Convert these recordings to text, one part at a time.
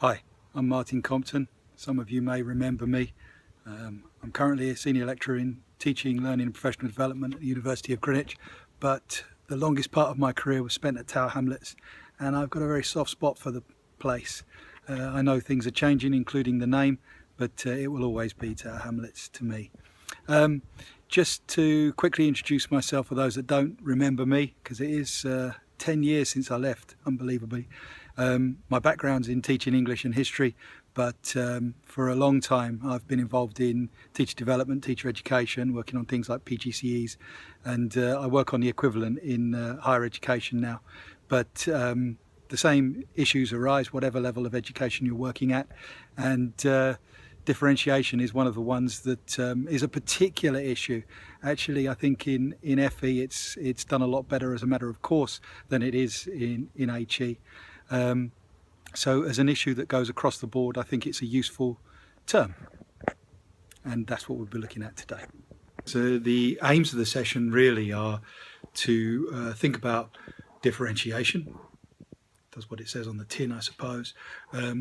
Hi, I'm Martin Compton. Some of you may remember me. I'm currently a senior lecturer in teaching, learning and professional development at the University of Greenwich, but the longest part of my career was spent at Tower Hamlets, and I've got a very soft spot for the place. I know things are changing, including the name, but it will always be Tower Hamlets to me. Just to quickly introduce myself for those that don't remember me, because it is 10 years since I left, unbelievably. My background's in teaching English and history, but for a long time I've been involved in teacher development, teacher education, working on things like PGCEs, and I work on the equivalent in higher education now. But the same issues arise whatever level of education you're working at, and differentiation is one of the ones that is a particular issue. Actually, I think in FE it's done a lot better as a matter of course than it is in HE. So as an issue that goes across the board, I think it's a useful term, and that's what we'll be looking at today. So the aims of the session really are to think about differentiation. That's what it says on the tin, I suppose,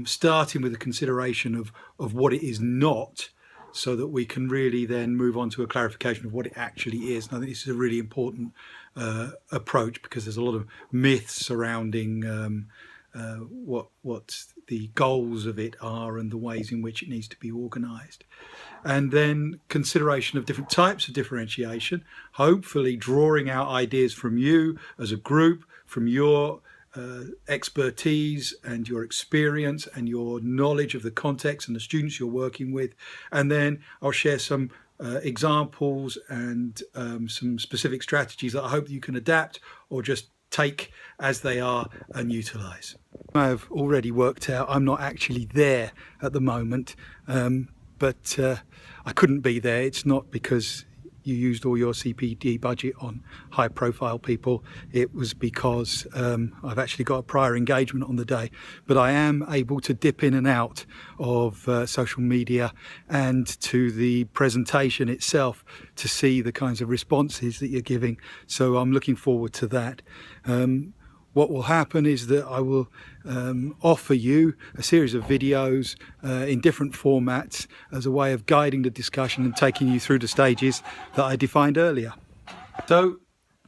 starting with a consideration of what it is not, so that we can really then move on to a clarification of what it actually is. And I think this is a really important approach, because there's a lot of myths surrounding what the goals of it are and the ways in which it needs to be organised. And then consideration of different types of differentiation, hopefully drawing out ideas from you as a group, from your expertise and your experience and your knowledge of the context and the students you're working with. And then I'll share some examples and some specific strategies that I hope you can adapt or just take as they are and utilise. I've already worked out I'm not actually there at the moment, but I couldn't be there. It's not because you used all your CPD budget on high profile people. It was because I've actually got a prior engagement on the day, but I am able to dip in and out of social media and to the presentation itself to see the kinds of responses that you're giving. So I'm looking forward to that. What will happen is that I will offer you a series of videos in different formats as a way of guiding the discussion and taking you through the stages that I defined earlier. So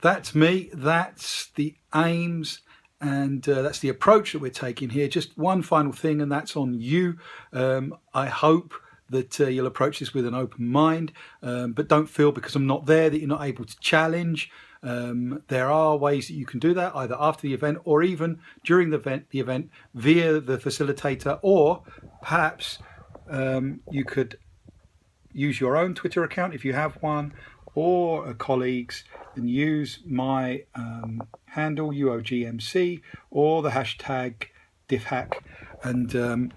that's me, that's the aims, and that's the approach that we're taking here. Just one final thing, and that's on you. I hope that you'll approach this with an open mind, but don't feel because I'm not there that you're not able to challenge. There are ways that you can do that, either after the event or even during the event via the facilitator, or perhaps you could use your own Twitter account if you have one, or a colleague's, and use my handle UOGMC or the hashtag DiffHack and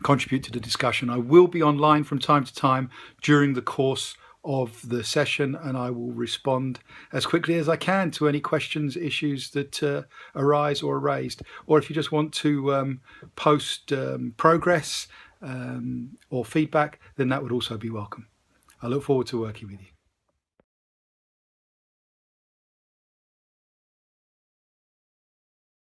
contribute to the discussion. I will be online from time to time during the course of the session, and I will respond as quickly as I can to any questions, issues that arise or are raised. Or if you just want to post progress or feedback, then that would also be welcome. I look forward to working with you.